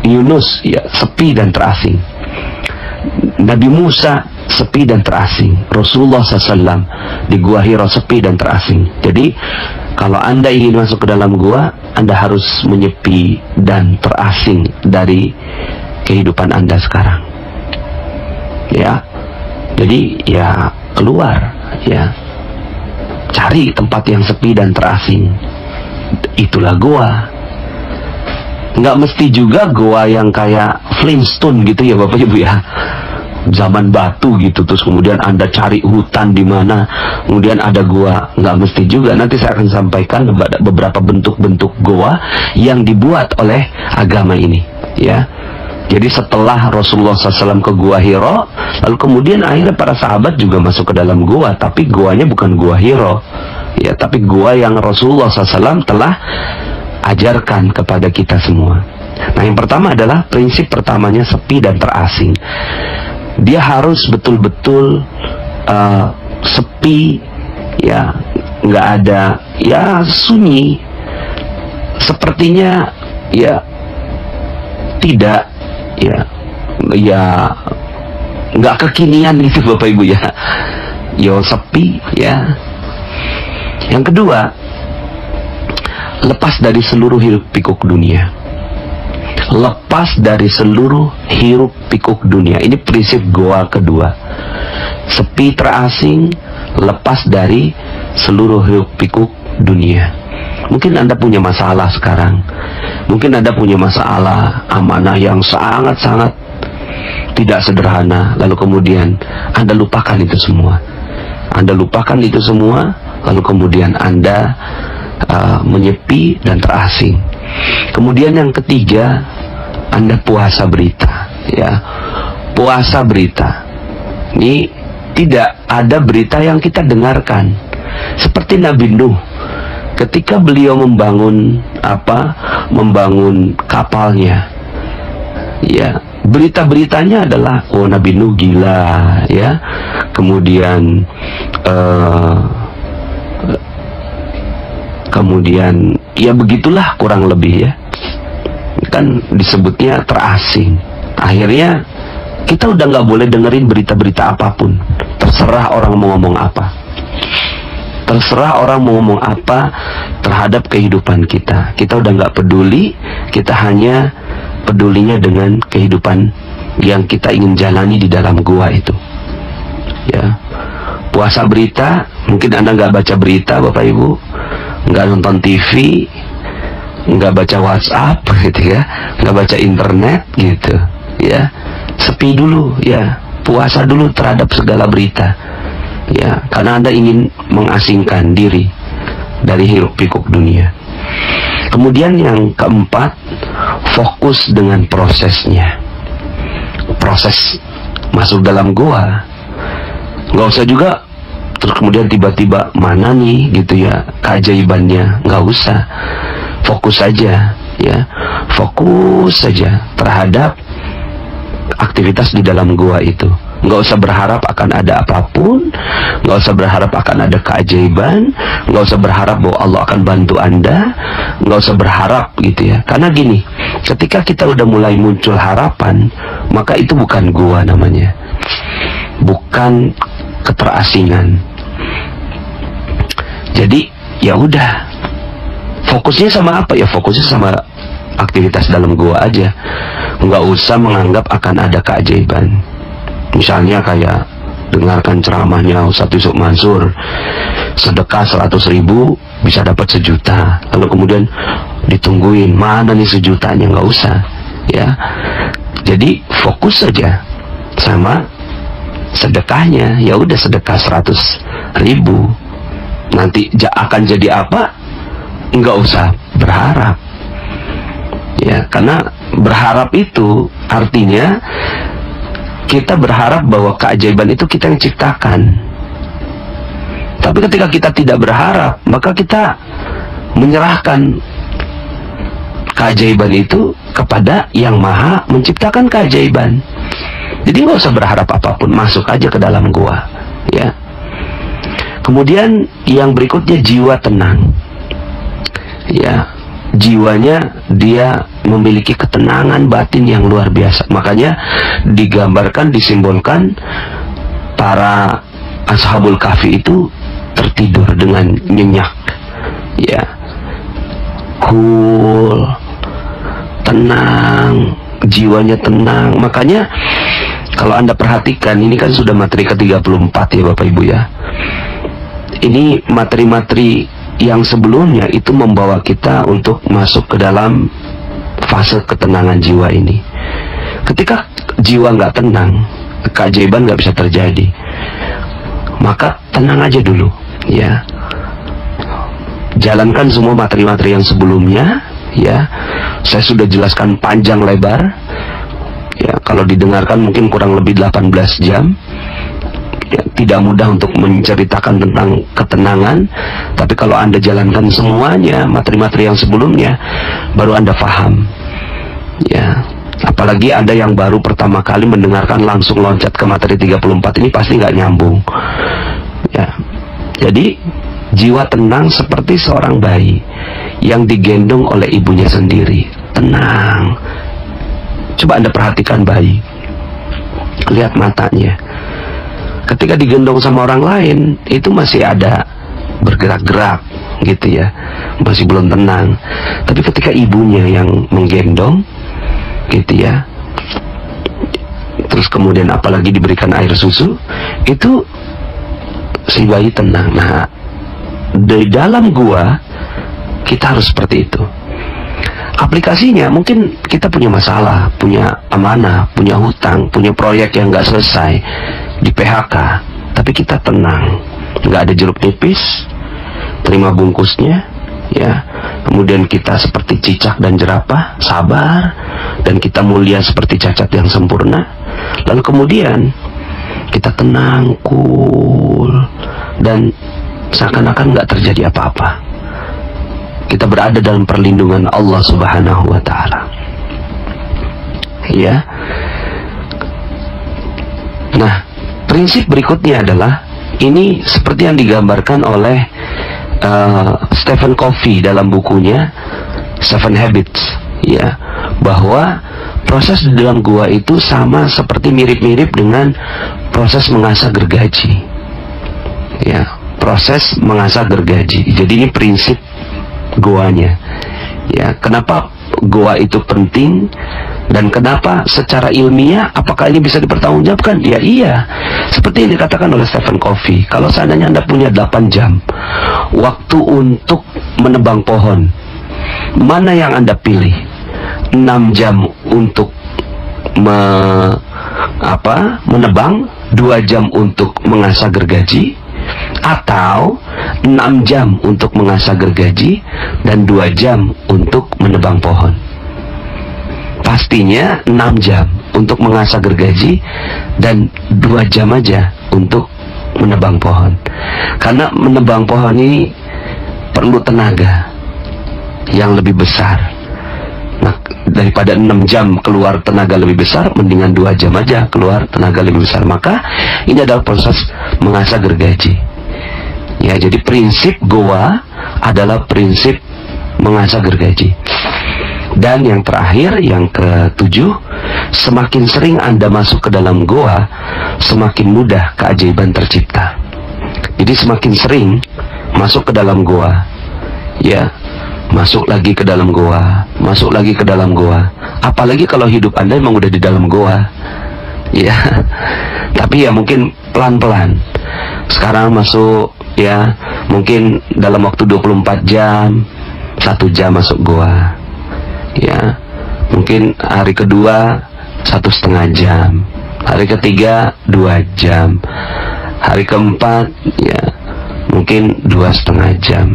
Yunus, ya, sepi dan terasing, Nabi Musa sepi dan terasing, Rasulullah SAW di Gua Hira sepi dan terasing. Jadi kalau Anda ingin masuk ke dalam gua, Anda harus menyepi dan terasing dari kehidupan Anda sekarang, ya. Jadi ya keluar, ya, cari tempat yang sepi dan terasing. Itulah gua. Nggak mesti juga goa yang kayak Flintstone gitu, ya Bapak Ibu, ya, zaman batu gitu, terus kemudian Anda cari hutan di mana, kemudian ada goa. Nggak mesti juga. Nanti saya akan sampaikan beberapa bentuk-bentuk goa yang dibuat oleh agama ini, ya. Jadi setelah Rasulullah SAW ke Gua Hira, lalu kemudian akhirnya para sahabat juga masuk ke dalam gua, tapi guanya bukan Gua Hira, ya, tapi gua yang Rasulullah SAW telah ajarkan kepada kita semua. Nah, yang pertama adalah prinsip pertamanya sepi dan terasing. Dia harus betul-betul sepi, ya, nggak ada, ya, sunyi, sepertinya ya tidak, ya nggak kekinian itu Bapak Ibu ya. Yo sepi ya. Yang kedua, lepas dari seluruh hiruk pikuk dunia. Lepas dari seluruh hiruk pikuk dunia. Ini prinsip goa kedua. Sepi, terasing, lepas dari seluruh hiruk pikuk dunia. Mungkin Anda punya masalah sekarang. Mungkin Anda punya masalah amanah yang sangat-sangat tidak sederhana. Lalu kemudian Anda lupakan itu semua. Anda lupakan itu semua. Lalu kemudian Anda menyepi dan terasing. Kemudian yang ketiga, Anda puasa berita, ya. Puasa berita. Ini tidak ada berita yang kita dengarkan. Seperti Nabi Nuh, ketika beliau membangun kapalnya, ya, berita-beritanya adalah, oh, Nabi Nuh gila, ya. Kemudian ya begitulah kurang lebih, ya. Kan disebutnya terasing. Akhirnya kita udah nggak boleh dengerin berita-berita apapun. Terserah orang mau ngomong apa. Terserah orang mau ngomong apa terhadap kehidupan kita. Kita udah nggak peduli. Kita hanya pedulinya dengan kehidupan yang kita ingin jalani di dalam gua itu. Ya, puasa berita. Mungkin Anda nggak baca berita, Bapak Ibu, nggak nonton TV, nggak baca WhatsApp, gitu ya, nggak baca internet, gitu, ya. Sepi dulu, ya. Puasa dulu terhadap segala berita, ya, karena Anda ingin mengasingkan diri dari hiruk pikuk dunia. Kemudian yang keempat, fokus dengan prosesnya. Proses masuk dalam gua, nggak usah juga terus kemudian tiba-tiba mana nih, gitu ya, keajaibannya. Nggak usah. Fokus saja, ya. Fokus saja terhadap aktivitas di dalam gua itu. Nggak usah berharap akan ada apapun, nggak usah berharap akan ada keajaiban, nggak usah berharap bahwa Allah akan bantu Anda, nggak usah berharap, gitu ya. Karena gini, ketika kita udah mulai muncul harapan, maka itu bukan gua namanya, bukan keterasingan. Jadi ya udah, fokusnya sama apa? Ya fokusnya sama aktivitas dalam gua aja. Nggak usah menganggap akan ada keajaiban. Misalnya kayak dengarkan ceramahnya Ustadz Yusuf Mansur, sedekah 100.000 bisa dapat 1 juta. Lalu kemudian ditungguin mana nih 1 jutanya, nggak usah, ya. Jadi fokus saja sama sedekahnya. Ya udah, sedekah 100.000. Nanti akan jadi apa? Nggak usah berharap, ya. Karena berharap itu artinya kita berharap bahwa keajaiban itu kita yang ciptakan. Tapi ketika kita tidak berharap, maka kita menyerahkan keajaiban itu kepada yang maha menciptakan keajaiban. Jadi nggak usah berharap apapun, masuk aja ke dalam gua, ya. Kemudian yang berikutnya, jiwa tenang, ya. Jiwanya dia memiliki ketenangan batin yang luar biasa. Makanya digambarkan, disimbolkan para ashabul kahfi itu tertidur dengan nyenyak, ya, cool, tenang, jiwanya tenang. Makanya kalau Anda perhatikan, ini kan sudah materi ke-34 ya Bapak Ibu, ya. Ini materi-materi yang sebelumnya itu membawa kita untuk masuk ke dalam fase ketenangan jiwa ini. Ketika jiwa nggak tenang, keajaiban nggak bisa terjadi. Maka tenang aja dulu, ya. Jalankan semua materi-materi yang sebelumnya, ya. Saya sudah jelaskan panjang lebar, ya. Kalau didengarkan mungkin kurang lebih 18 jam. Ya, tidak mudah untuk menceritakan tentang ketenangan, tapi kalau Anda jalankan semuanya, materi-materi yang sebelumnya, baru Anda paham. Ya, apalagi Anda yang baru pertama kali mendengarkan langsung loncat ke materi 34 ini pasti nggak nyambung. Ya, jadi jiwa tenang seperti seorang bayi yang digendong oleh ibunya sendiri. Tenang. Coba Anda perhatikan bayi, lihat matanya. Ketika digendong sama orang lain, itu masih ada bergerak-gerak gitu ya, masih belum tenang. Tapi ketika ibunya yang menggendong gitu ya, terus kemudian apalagi diberikan air susu, itu si bayi tenang. Nah, di dalam gua kita harus seperti itu. Aplikasinya mungkin kita punya masalah, punya amanah, punya hutang, punya proyek yang nggak selesai, di PHK, tapi kita tenang, nggak ada jeruk nipis, terima bungkusnya, ya. Kemudian kita seperti cicak dan jerapah, sabar, dan kita mulia seperti cacat yang sempurna. Lalu kemudian kita tenang, cool, dan seakan-akan nggak terjadi apa-apa. Kita berada dalam perlindungan Allah Subhanahu wa Ta'ala. Ya. Nah, prinsip berikutnya adalah ini seperti yang digambarkan oleh Stephen Covey dalam bukunya Seven Habits, ya, bahwa proses di dalam gua itu sama seperti mirip-mirip dengan proses mengasah gergaji. Ya, proses mengasah gergaji. Jadi ini prinsip goanya. Ya, kenapa goa itu penting dan kenapa secara ilmiah apakah ini bisa dipertanggungjawabkan? Ya iya, seperti yang dikatakan oleh Stephen Covey, kalau seandainya Anda punya 8 jam waktu untuk menebang pohon, mana yang Anda pilih? 6 jam untuk menebang, 2 jam untuk mengasah gergaji, atau 6 jam untuk mengasah gergaji dan 2 jam untuk menebang pohon? Pastinya 6 jam untuk mengasah gergaji dan 2 jam aja untuk menebang pohon. Karena menebang pohon ini perlu tenaga yang lebih besar. Nah, daripada 6 jam keluar tenaga lebih besar, mendingan 2 jam aja keluar tenaga lebih besar. Maka ini adalah proses mengasah gergaji. Ya, jadi prinsip goa adalah prinsip mengasah gergaji. Dan yang terakhir, yang ke-7, semakin sering Anda masuk ke dalam goa, semakin mudah keajaiban tercipta. Jadi semakin sering masuk ke dalam goa, ya, masuk lagi ke dalam goa, masuk lagi ke dalam goa. Apalagi kalau hidup Anda memang udah di dalam goa, ya. Tapi ya mungkin pelan-pelan. Sekarang masuk, ya, mungkin dalam waktu 24 jam 1 jam masuk goa, ya. Mungkin hari kedua 1,5 jam, hari ketiga 2 jam, hari keempat ya mungkin 2,5 jam,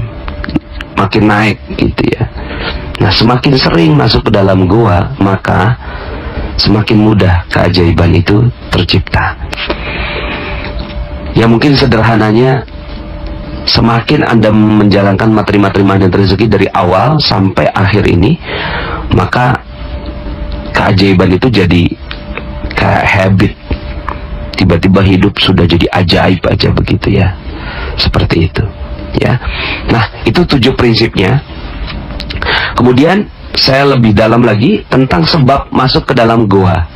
makin naik gitu ya. Nah, semakin sering masuk ke dalam goa, maka semakin mudah keajaiban itu tercipta. Ya mungkin sederhananya, semakin Anda menjalankan materi-materi magnet rezeki dari awal sampai akhir ini, maka keajaiban itu jadi kayak habit. Tiba-tiba hidup sudah jadi ajaib aja begitu ya. Seperti itu ya. Nah, itu 7 prinsipnya. Kemudian saya lebih dalam lagi tentang sebab masuk ke dalam goa.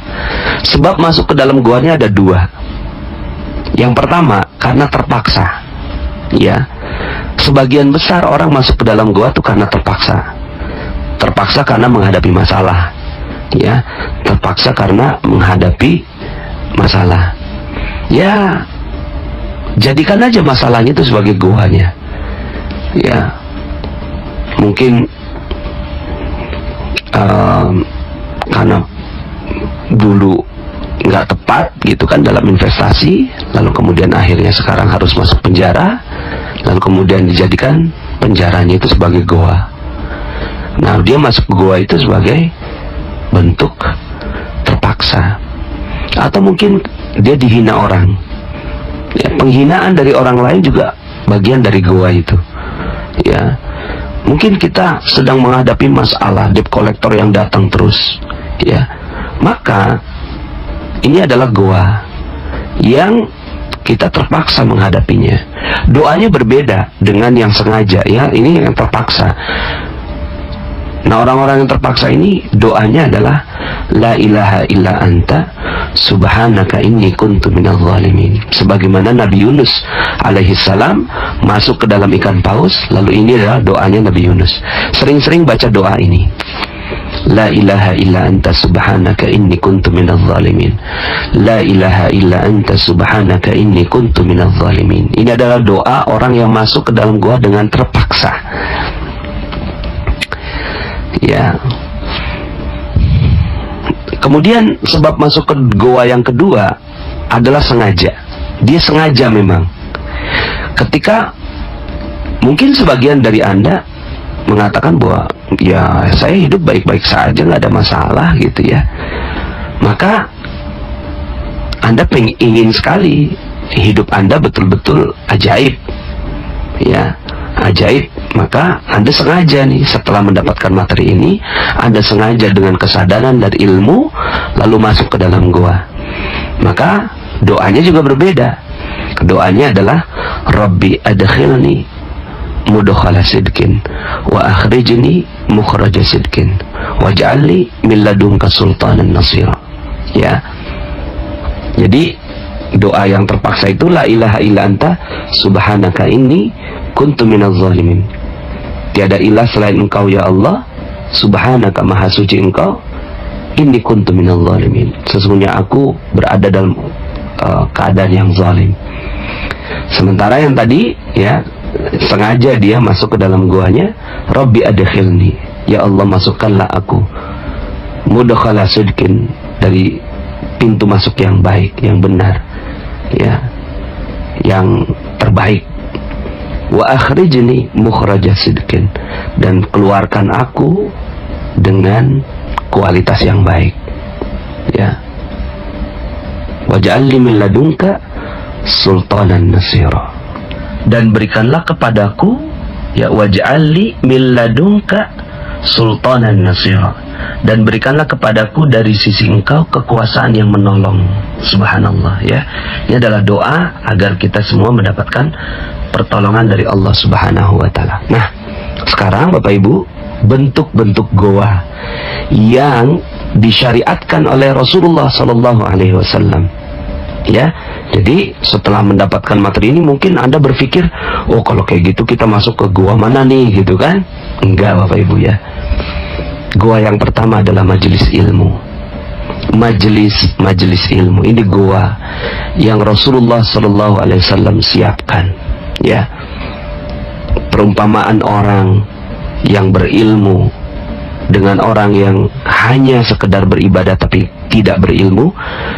Sebab masuk ke dalam goanya ada 2. Yang pertama, karena terpaksa. Ya, sebagian besar orang masuk ke dalam goa itu karena terpaksa. Terpaksa karena menghadapi masalah, ya. Terpaksa karena menghadapi masalah. Ya, jadikan aja masalahnya itu sebagai goanya. Ya, mungkin karena dulu nggak tepat gitu kan dalam investasi, lalu kemudian akhirnya sekarang harus masuk penjara, lalu kemudian dijadikan penjaranya itu sebagai goa. Nah, dia masuk ke goa itu sebagai bentuk terpaksa, atau mungkin dia dihina orang, ya, Penghinaan dari orang lain juga bagian dari goa itu. Ya, mungkin kita sedang menghadapi masalah debt collector yang datang terus, ya, maka ini adalah goa yang kita terpaksa menghadapinya. Doanya berbeda dengan yang sengaja, ya, ini yang terpaksa. Nah, orang-orang yang terpaksa ini doanya adalah la ilaha illa anta subhanaka inni kuntu minadh dhalimin. Sebagaimana Nabi Yunus alaihi salam masuk ke dalam ikan paus, lalu ini adalah doanya Nabi Yunus. Sering-sering baca doa ini. La ilaha illa anta subhanaka inni kuntu minadh dhalimin. La ilaha illa anta subhanaka inni kuntu minadh dhalimin. Ini adalah doa orang yang masuk ke dalam gua dengan terpaksa. Ya. Kemudian sebab masuk ke goa yang kedua adalah sengaja. Dia sengaja memang. Ketika mungkin sebagian dari Anda mengatakan bahwa ya saya hidup baik-baik saja, nggak ada masalah gitu ya, maka Anda ingin sekali hidup Anda betul-betul ajaib, ya, ajaib. Maka Anda sengaja nih, setelah mendapatkan materi ini, Anda sengaja dengan kesadaran dan ilmu lalu masuk ke dalam goa. Maka doanya juga berbeda. Doanya adalah Rabbi adkhilni mudkhala sidqin wa akhrijni mukhraja sidqin waj'alni min ladunka sultanan nasira. Ya. Jadi doa yang terpaksa itu la ilaha illa anta subhanaka inni kuntu minadh dhalimin. Tiada ilah selain engkau ya Allah, subhanaka maha suci engkau, inni kuntu minadh dhalimin. Sesungguhnya aku berada dalam keadaan yang zalim. Sementara yang tadi, ya, sengaja dia masuk ke dalam guanya, Rabbi adkhilni, ya Allah masukkanlah aku, mudkhala sidqin, dari pintu masuk yang baik, yang benar, ya, yang terbaik. Wa akhrijni mukhraja sidqin, dan keluarkan aku dengan kualitas yang baik, ya. Waj'alni min ladunka sultanan nasira, dan berikanlah kepadaku, ya, waj'alni min ladunka sultanan nasira, dan berikanlah kepadaku dari sisi engkau kekuasaan yang menolong. Subhanallah, ya. Ini adalah doa agar kita semua mendapatkan pertolongan dari Allah Subhanahu wa ta'ala. Nah, sekarang Bapak Ibu, bentuk-bentuk goa yang disyariatkan oleh Rasulullah sallallahu alaihi wasallam. Ya, jadi setelah mendapatkan materi ini mungkin Anda berpikir, oh kalau kayak gitu kita masuk ke goa mana nih, gitu kan? Enggak Bapak Ibu, ya. Goa yang pertama adalah majelis ilmu. Majelis ilmu ini goa yang Rasulullah sallallahu alaihi wasallam siapkan, ya. Perumpamaan orang yang berilmu dengan orang yang hanya sekedar beribadah tapi tidak berilmu,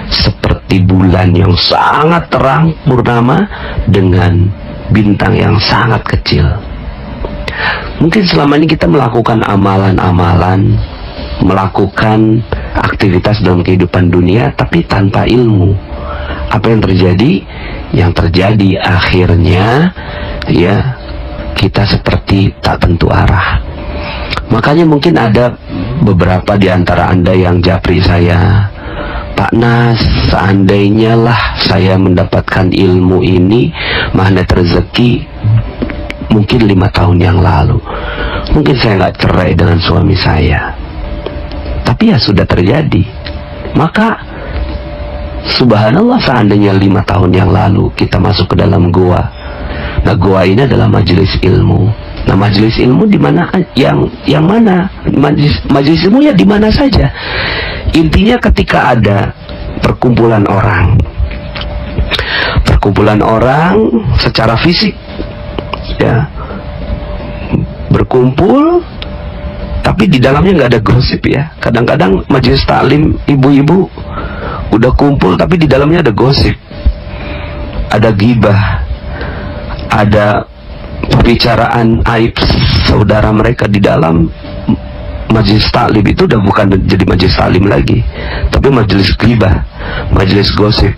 seperti bulan yang sangat terang purnama dengan bintang yang sangat kecil. Mungkin selama ini kita melakukan amalan-amalan, melakukan aktivitas dalam kehidupan dunia tapi tanpa ilmu. Apa yang terjadi? Yang terjadi akhirnya, ya, kita seperti tak tentu arah. Makanya mungkin ada beberapa di antara Anda yang japri saya, Pak Nas, seandainya lah saya mendapatkan ilmu ini, magnet rezeki, mungkin 5 tahun yang lalu, mungkin saya nggak cerai dengan suami saya. Tapi ya sudah terjadi. Maka subhanallah, seandainya 5 tahun yang lalu kita masuk ke dalam goa. Nah, goa ini adalah majelis ilmu. Nah, majelis ilmu di mana, yang mana? Majelis ilmu ya di mana saja. Intinya ketika ada perkumpulan orang secara fisik, ya, berkumpul, tapi di dalamnya nggak ada gosip, ya. Kadang-kadang majelis taklim ibu-ibu udah kumpul tapi di dalamnya ada gosip, ada ghibah, ada pembicaraan aib saudara mereka. Di dalam majelis taklim itu udah bukan jadi majelis taklim lagi, tapi majelis ghibah, majelis gosip.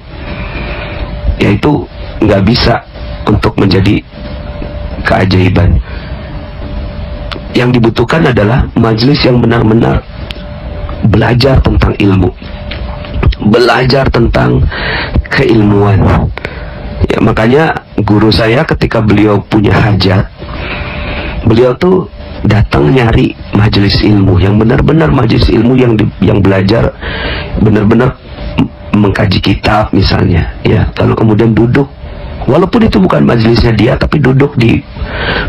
Yaitu nggak bisa untuk menjadi keajaiban. Yang dibutuhkan adalah majelis yang benar-benar belajar tentang ilmu, belajar tentang keilmuan. Ya, makanya guru saya ketika beliau punya hajat, beliau tuh datang nyari majelis ilmu yang benar-benar majelis ilmu yang belajar benar-benar mengkaji kitab misalnya, ya, lalu kemudian duduk, walaupun itu bukan majelisnya dia, tapi duduk di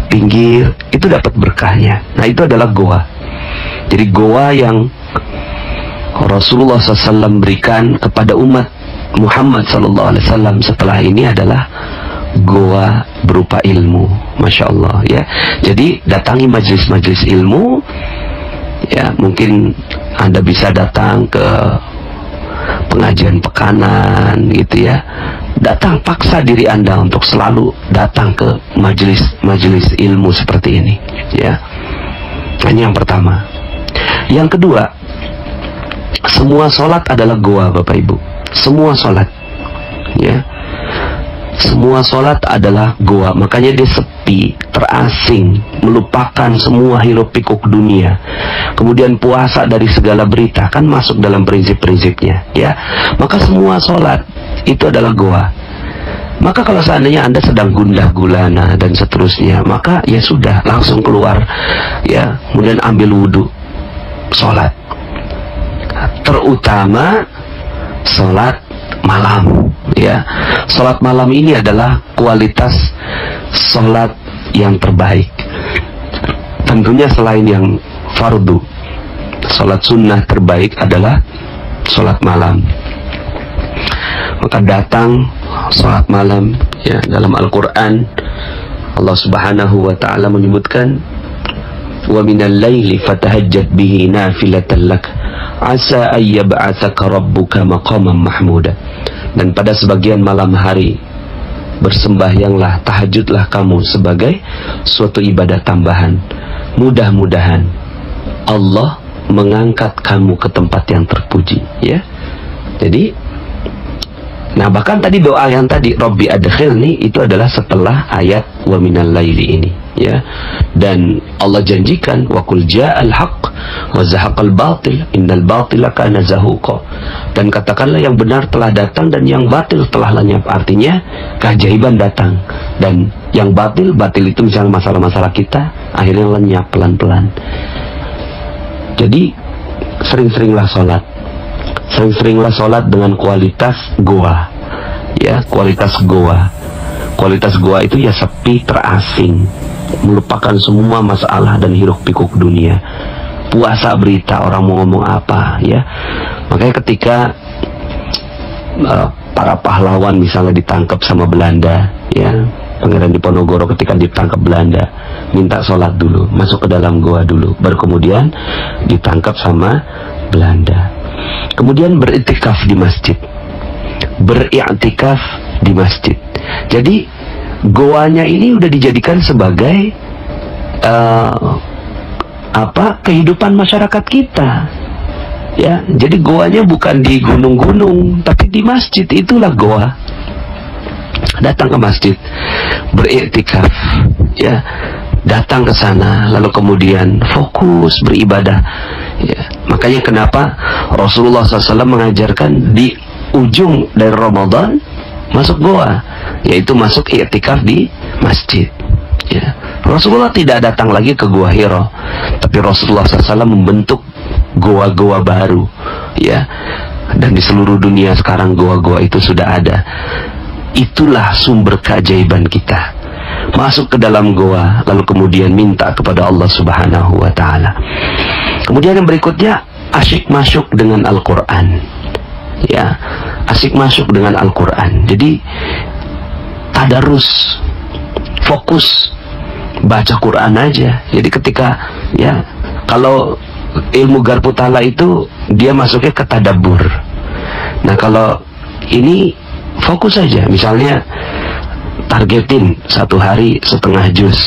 pinggir, itu dapat berkahnya. Nah, itu adalah goa. Jadi goa yang Rasulullah SAW berikan kepada umat Muhammad SAW setelah ini adalah goa berupa ilmu. Masya Allah, ya. Jadi datangi majelis-majelis ilmu, ya. Mungkin Anda bisa datang ke pengajian pekanan gitu, ya. Datang, paksa diri Anda untuk selalu datang ke majelis ilmu seperti ini, ya. Ini yang pertama. Yang kedua, semua sholat adalah goa, Bapak Ibu. Semua sholat, ya. Semua sholat adalah goa. Makanya dia sepi, terasing, melupakan semua hiruk pikuk dunia. Kemudian puasa dari segala berita, kan masuk dalam prinsip-prinsipnya, ya. Maka semua sholat itu adalah goa. Maka kalau seandainya Anda sedang gundah gulana dan seterusnya, maka ya sudah, langsung keluar, ya, kemudian ambil wudhu, sholat. Terutama sholat malam, ya. Sholat malam ini adalah kualitas sholat yang terbaik. Tentunya selain yang fardu, sholat sunnah terbaik adalah sholat malam. Maka datang sholat malam, ya. Dalam Al-Quran Allah Subhanahu wa ta'ala menyebutkan, wa minal laili fatahajjat bihi nafilatan lak asa ayyab'atsaka rabbuka maqaman mahmuda. Dan pada sebagian malam hari bersembahyanglah, tahajudlah kamu sebagai suatu ibadah tambahan. Mudah-mudahan Allah mengangkat kamu ke tempat yang terpuji, ya. Jadi, nah bahkan tadi doa yang tadi Rabbi adkhilni itu adalah setelah ayat wa minal laili ini, ya. Dan Allah janjikan wa qul ja'al haqq wa zahaqal batil innal batila kana zahuqa. Dan katakanlah yang benar telah datang dan yang batil telah lenyap. Artinya keajaiban datang, dan yang batil itu misalnya masalah-masalah kita akhirnya lenyap pelan-pelan. Jadi sering-seringlah sholat, sering-seringlah sholat dengan kualitas goa, ya. Kualitas goa, kualitas goa itu ya sepi, terasing, melupakan semua masalah dan hiruk pikuk dunia. Puasa berita, orang mau ngomong apa, ya. Makanya ketika para pahlawan misalnya ditangkap sama Belanda, ya, Pangeran Diponegoro ketika ditangkap Belanda, minta sholat dulu, masuk ke dalam goa dulu, baru kemudian ditangkap sama Belanda. Kemudian beriktikaf di masjid, beriktikaf di masjid. Jadi goanya ini udah dijadikan sebagai kehidupan masyarakat kita, ya. Jadi goanya bukan di gunung-gunung, tapi di masjid, itulah goa. Datang ke masjid, beriktikaf, ya. Datang ke sana, lalu kemudian fokus beribadah, ya. Makanya kenapa Rasulullah SAW mengajarkan di ujung dari Ramadan masuk goa, yaitu masuk iktikaf di masjid, ya. Rasulullah tidak datang lagi ke Gua Hiro, tapi Rasulullah SAW membentuk goa-goa baru, ya. Dan di seluruh dunia sekarang goa-goa itu sudah ada. Itulah sumber keajaiban kita. Masuk ke dalam goa, lalu kemudian minta kepada Allah Subhanahu wa ta'ala. Kemudian yang berikutnya, asyik masuk dengan Al-Quran, ya. Asyik masuk dengan Al-Quran. Jadi tadarus, fokus baca Quran aja. Jadi ketika, ya, kalau ilmu Garputala itu dia masuknya ke tadabbur. Nah, kalau ini fokus saja, misalnya targetin satu hari setengah juz,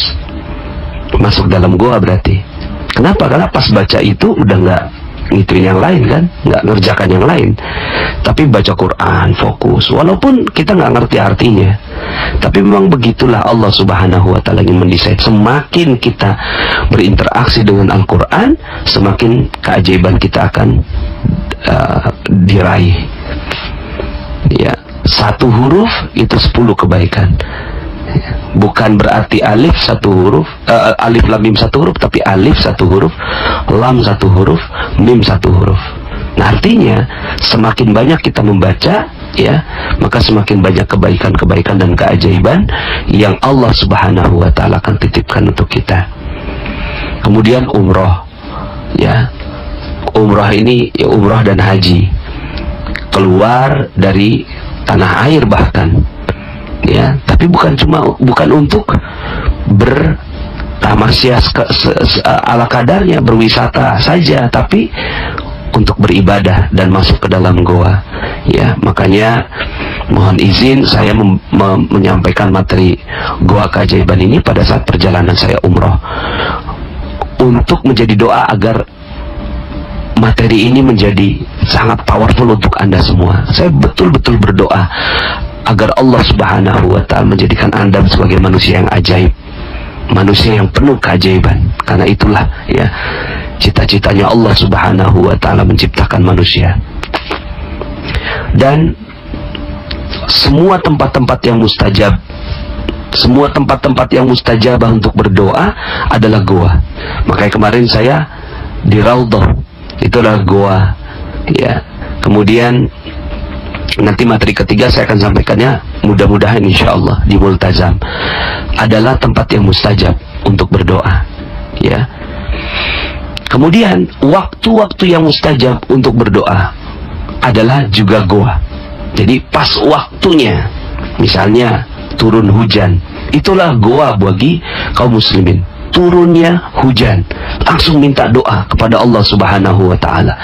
masuk dalam goa berarti. Kenapa? Karena pas baca itu udah ngituin yang lain kan, nggak ngerjakan yang lain, tapi baca Quran, fokus, walaupun kita nggak ngerti artinya. Tapi memang begitulah Allah Subhanahu wa Ta'ala ingin mendesain. Semakin kita berinteraksi dengan Al-Quran, semakin keajaiban kita akan diraih. Ya, satu huruf itu 10 kebaikan. Bukan berarti alif satu huruf, alif lam mim satu huruf, tapi alif satu huruf, lam satu huruf, mim satu huruf. Nah, artinya semakin banyak kita membaca, ya, maka semakin banyak kebaikan-kebaikan dan keajaiban yang Allah Subhanahu wa Ta'ala akan titipkan untuk kita. Kemudian umroh, ya, umroh ini ya, umroh dan haji, keluar dari tanah air bahkan, ya, tapi bukan untuk bertamasya ala kadarnya, berwisata saja, tapi untuk beribadah dan masuk ke dalam goa. Ya, makanya mohon izin saya menyampaikan materi goa keajaiban ini pada saat perjalanan saya umroh, untuk menjadi doa agar materi ini menjadi sangat powerful untuk Anda semua. Saya betul-betul berdoa agar Allah Subhanahu wa Ta'ala menjadikan Anda sebagai manusia yang ajaib, manusia yang penuh keajaiban. Karena itulah, ya, cita-citanya Allah Subhanahu wa Ta'ala menciptakan manusia. Dan semua tempat-tempat yang mustajab, semua tempat-tempat yang mustajabah untuk berdoa adalah goa. Makanya kemarin saya di Raudhah, itulah goa, ya. Kemudian nanti materi ketiga saya akan sampaikannya, mudah-mudahan insya Allah di Multazam, adalah tempat yang mustajab untuk berdoa, ya. Kemudian waktu-waktu yang mustajab untuk berdoa adalah juga goa. Jadi pas waktunya, misalnya turun hujan, itulah goa bagi kaum muslimin. Turunnya hujan, langsung minta doa kepada Allah Subhanahu wa Ta'ala,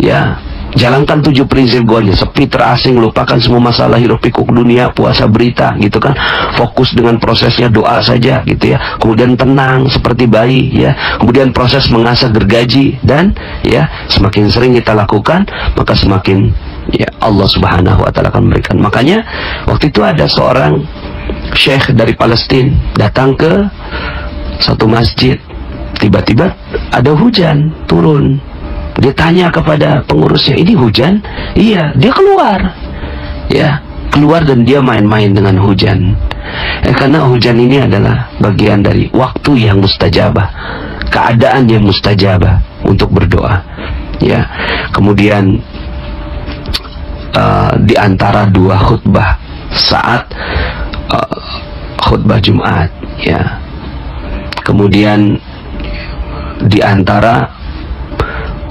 ya. Jalankan 7 prinsip goanya. Sepi, terasing, lupakan semua masalah hiruk pikuk dunia, puasa berita, gitu kan. Fokus dengan prosesnya, doa saja, gitu ya. Kemudian tenang seperti bayi, ya. Kemudian proses mengasah gergaji, dan ya, semakin sering kita lakukan, maka semakin, ya, Allah Subhanahu wa Ta'ala akan memberikan. Makanya waktu itu ada seorang syekh dari Palestina datang ke satu masjid, tiba-tiba ada hujan turun. Dia tanya kepada pengurusnya, ini hujan? Iya. Dia keluar, ya, keluar, dan dia main-main dengan hujan. Karena hujan ini adalah bagian dari waktu yang mustajabah, keadaan yang mustajabah untuk berdoa, ya. Kemudian di antara 2 khutbah saat khutbah Jumat, ya. Kemudian di antara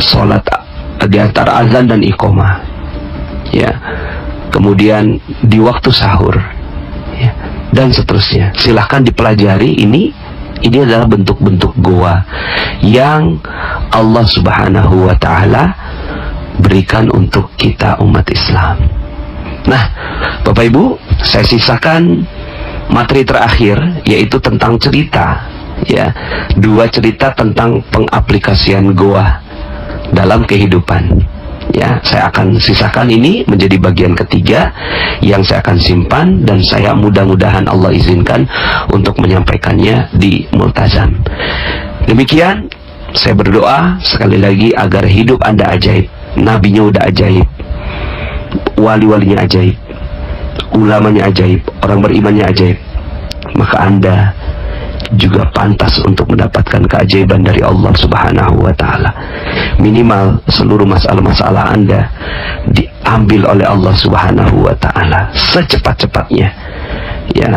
sholat, di antara azan dan iqamah, ya. Kemudian di waktu sahur, ya, dan seterusnya. Silahkan dipelajari. Ini adalah bentuk-bentuk goa yang Allah Subhanahu wa Ta'ala berikan untuk kita umat Islam. Nah, Bapak Ibu, saya sisakan materi terakhir, yaitu tentang cerita, ya, 2 cerita tentang pengaplikasian goa dalam kehidupan, ya. Saya akan sisakan ini menjadi bagian ketiga yang saya akan simpan, dan saya mudah-mudahan Allah izinkan untuk menyampaikannya di Multazam. Demikian, saya berdoa sekali lagi agar hidup Anda ajaib, nabinya udah ajaib, wali-walinya ajaib, ulamanya ajaib, orang berimannya ajaib, maka Anda juga pantas untuk mendapatkan keajaiban dari Allah Subhanahu wa Ta'ala. Minimal seluruh masalah-masalah Anda diambil oleh Allah Subhanahu wa Ta'ala secepat-cepatnya, ya.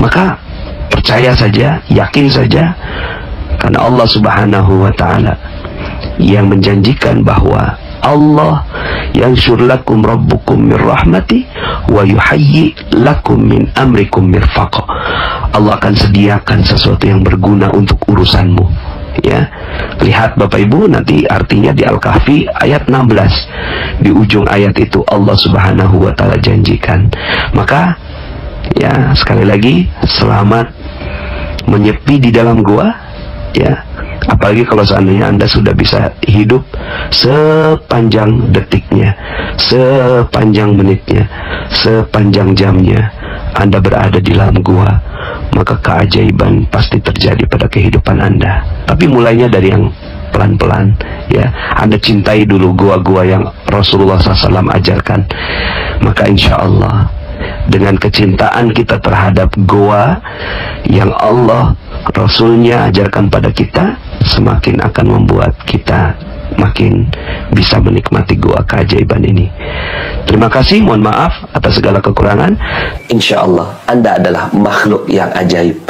Maka percaya saja, yakin saja, karena Allah Subhanahu wa Ta'ala yang menjanjikan bahwa Allah yanshur lakum rabbukum min rahmati wa yuhayyi lakum min amrikum mirfaqa. Allah akan sediakan sesuatu yang berguna untuk urusanmu, ya. Lihat Bapak Ibu, nanti artinya di Al-Kahfi ayat 16. Di ujung ayat itu Allah Subhanahu wa Ta'ala janjikan. Maka, ya, sekali lagi, selamat menyepi di dalam gua, ya. Apalagi kalau seandainya Anda sudah bisa hidup sepanjang detiknya, sepanjang menitnya, sepanjang jamnya Anda berada di dalam gua, maka keajaiban pasti terjadi pada kehidupan Anda. Tapi mulainya dari yang pelan-pelan, ya. Anda cintai dulu gua-gua yang Rasulullah SAW ajarkan. Maka insya Allah dengan kecintaan kita terhadap gua yang Allah Rasulnya ajarkan pada kita, semakin akan membuat kita makin bisa menikmati gua keajaiban ini. Terima kasih, mohon maaf atas segala kekurangan. Insya Allah Anda adalah makhluk yang ajaib,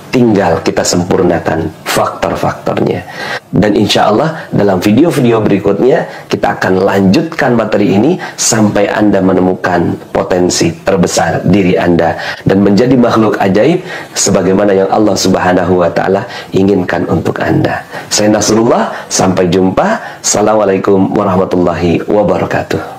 tinggal kita sempurnakan faktor-faktornya. Dan insya Allah dalam video-video berikutnya kita akan lanjutkan materi ini sampai Anda menemukan potensi terbesar diri Anda dan menjadi makhluk ajaib sebagaimana yang Allah Subhanahu wa Ta'ala inginkan untuk Anda. Saya Nasrullah, sampai jumpa. Assalamualaikum warahmatullahi wabarakatuh.